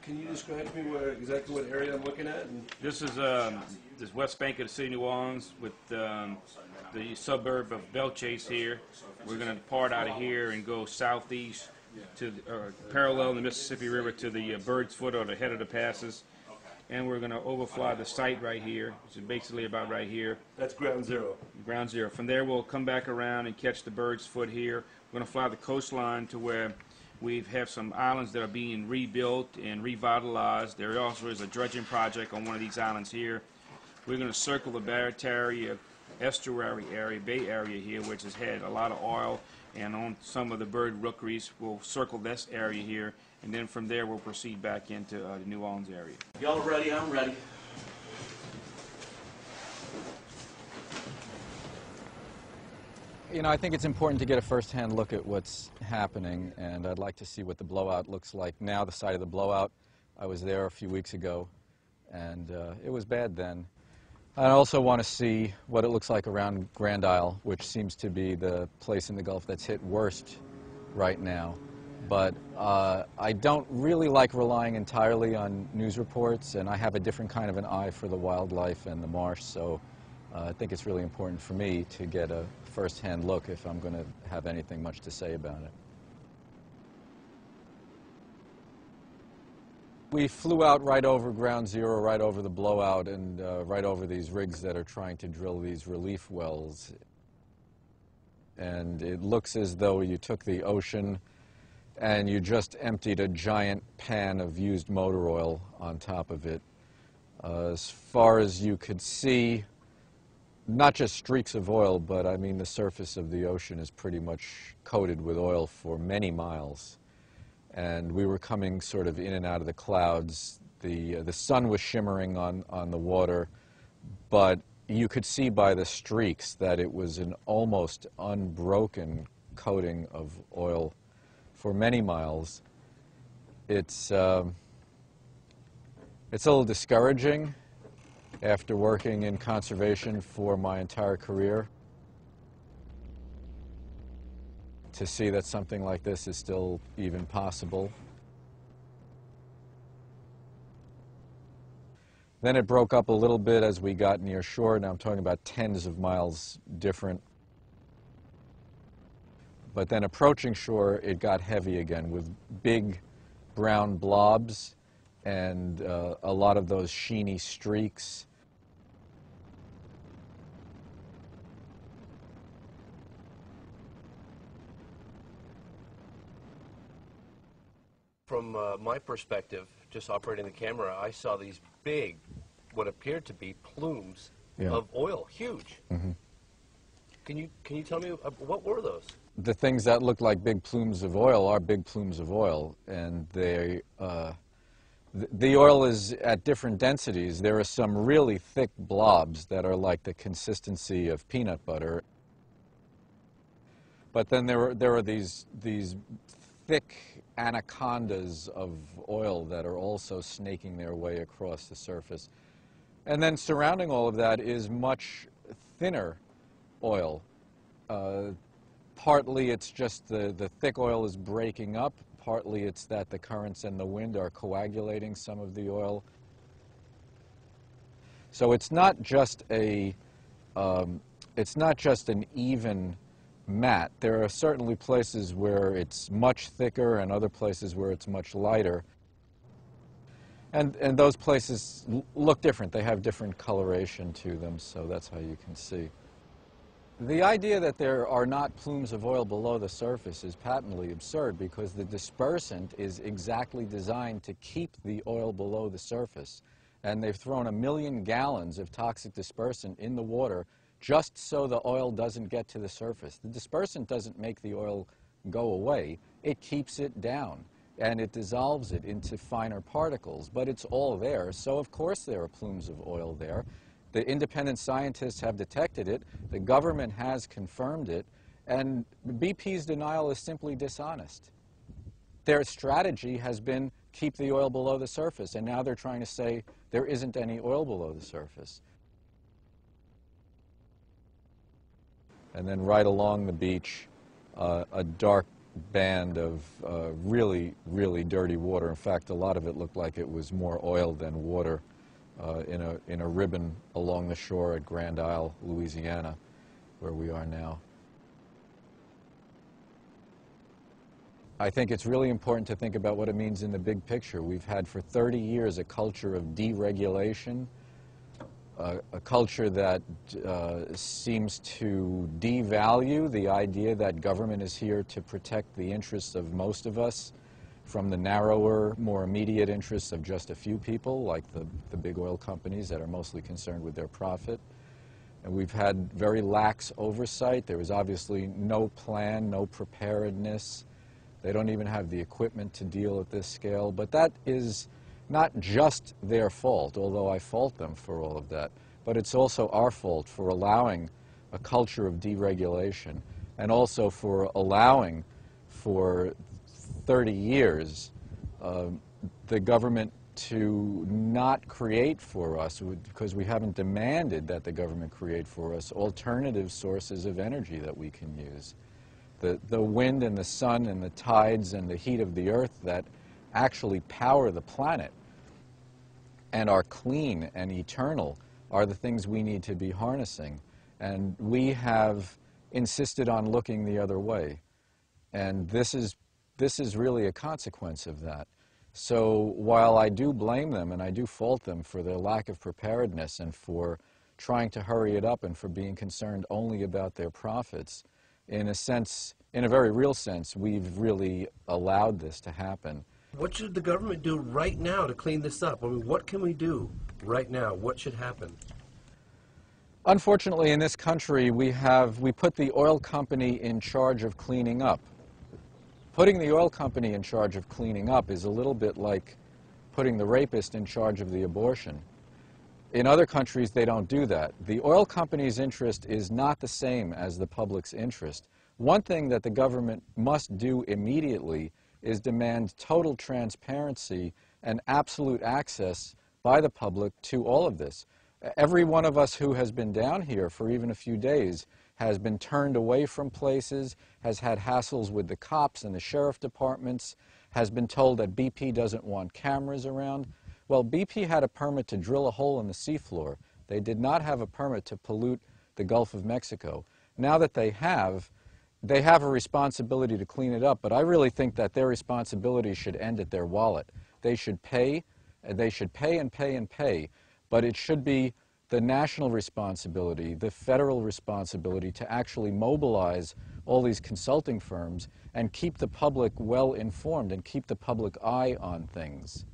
Can you describe to me exactly what area I'm looking at? This is this west bank of the city of New Orleans with the suburb of Belchase here. We're going to depart out of here and go southeast to parallel the Mississippi River to the Bird's Foot, or the head of the passes. And we're going to overfly the site right here, which is basically about right here. That's ground zero. Ground zero. From there, we'll come back around and catch the Bird's Foot here. We're going to fly the coastline to where we have some islands that are being rebuilt and revitalized. There also is a dredging project on one of these islands here. We're going to circle the Barataria estuary area, bay area here, which has had a lot of oil, and on some of the bird rookeries, we'll circle this area here, and then from there we'll proceed back into the New Orleans area. Y'all ready? I'm ready. You know, I think it's important to get a first-hand look at what's happening, and I'd like to see what the blowout looks like now, the site of the blowout. I was there a few weeks ago, and it was bad then. I also want to see what it looks like around Grand Isle, which seems to be the place in the Gulf that's hit worst right now. But I don't really like relying entirely on news reports, and I have a different kind of an eye for the wildlife and the marsh, so I think it's really important for me to get a first-hand look if I'm going to have anything much to say about it. We flew out right over ground zero, right over the blowout, and right over these rigs that are trying to drill these relief wells. And it looks as though you took the ocean and you just emptied a giant pan of used motor oil on top of it. As far as you could see, not just streaks of oil, but I mean the surface of the ocean is pretty much coated with oil for many miles. And we were coming sort of in and out of the clouds. The sun was shimmering on the water, but you could see by the streaks that it was an almost unbroken coating of oil for many miles. It's a little discouraging after working in conservation for my entire career to see that something like this is still even possible. Then it broke up a little bit as we got near shore. Now I'm talking about tens of miles different. But then approaching shore, it got heavy again with big brown blobs and a lot of those sheeny streaks. From my perspective, just operating the camera, I saw these big, what appeared to be plumes of oil, huge. Mm-hmm. Can you tell me what were those? The things that look like big plumes of oil are big plumes of oil, and they the oil is at different densities. There are some really thick blobs that are like the consistency of peanut butter, but then there are these thick anacondas of oil that are also snaking their way across the surface. And then surrounding all of that is much thinner oil. Partly it's just the thick oil is breaking up, partly it's that the currents and the wind are coagulating some of the oil. So it's not just an even mat. There are certainly places where it's much thicker and other places where it's much lighter. And those places look different. They have different coloration to them, so that's how you can see. The idea that there are not plumes of oil below the surface is patently absurd because the dispersant is exactly designed to keep the oil below the surface. And they've thrown 1 million gallons of toxic dispersant in the water just so the oil doesn't get to the surface. The dispersant doesn't make the oil go away. It keeps it down, and it dissolves it into finer particles, but it's all there, so of course there are plumes of oil there. The independent scientists have detected it, the government has confirmed it, and BP's denial is simply dishonest. Their strategy has been keep the oil below the surface, and now they're trying to say there isn't any oil below the surface. And then right along the beach, a dark band of really, really dirty water. In fact, a lot of it looked like it was more oil than water in a ribbon along the shore at Grand Isle, Louisiana, where we are now. I think it's really important to think about what it means in the big picture. We've had for 30 years a culture of deregulation, a culture that seems to devalue the idea that government is here to protect the interests of most of us from the narrower, more immediate interests of just a few people, like the big oil companies that are mostly concerned with their profit. And we've had very lax oversight. There was obviously no plan, no preparedness. They don't even have the equipment to deal at this scale. But that is not just their fault, although I fault them for all of that. But it's also our fault for allowing a culture of deregulation, and also for allowing for 30 years the government to not create for us, because we haven't demanded that the government create for us, alternative sources of energy that we can use. The wind and the sun and the tides and the heat of the earth that actually power the planet and are clean and eternal are the things we need to be harnessing. And we have insisted on looking the other way. And this is really a consequence of that. So while I do blame them and I do fault them for their lack of preparedness and for trying to hurry it up and for being concerned only about their profits, in a sense, in a very real sense, we've really allowed this to happen. What should the government do right now to clean this up? I mean, what can we do right now? What should happen? Unfortunately, in this country, we put the oil company in charge of cleaning up. Putting the oil company in charge of cleaning up is a little bit like putting the rapist in charge of the abortion. In other countries, they don't do that. The oil company's interest is not the same as the public's interest. One thing that the government must do immediately is demand total transparency and absolute access by the public to all of this. Every one of us who has been down here for even a few days has been turned away from places, has had hassles with the cops and the sheriff departments, has been told that BP doesn't want cameras around. Well, BP had a permit to drill a hole in the seafloor. They did not have a permit to pollute the Gulf of Mexico. Now that they have a responsibility to clean it up, but I really think that their responsibility should end at their wallet. They should pay and pay and pay, but it should be the national responsibility, the federal responsibility to actually mobilize all these consulting firms and keep the public well informed and keep the public eye on things.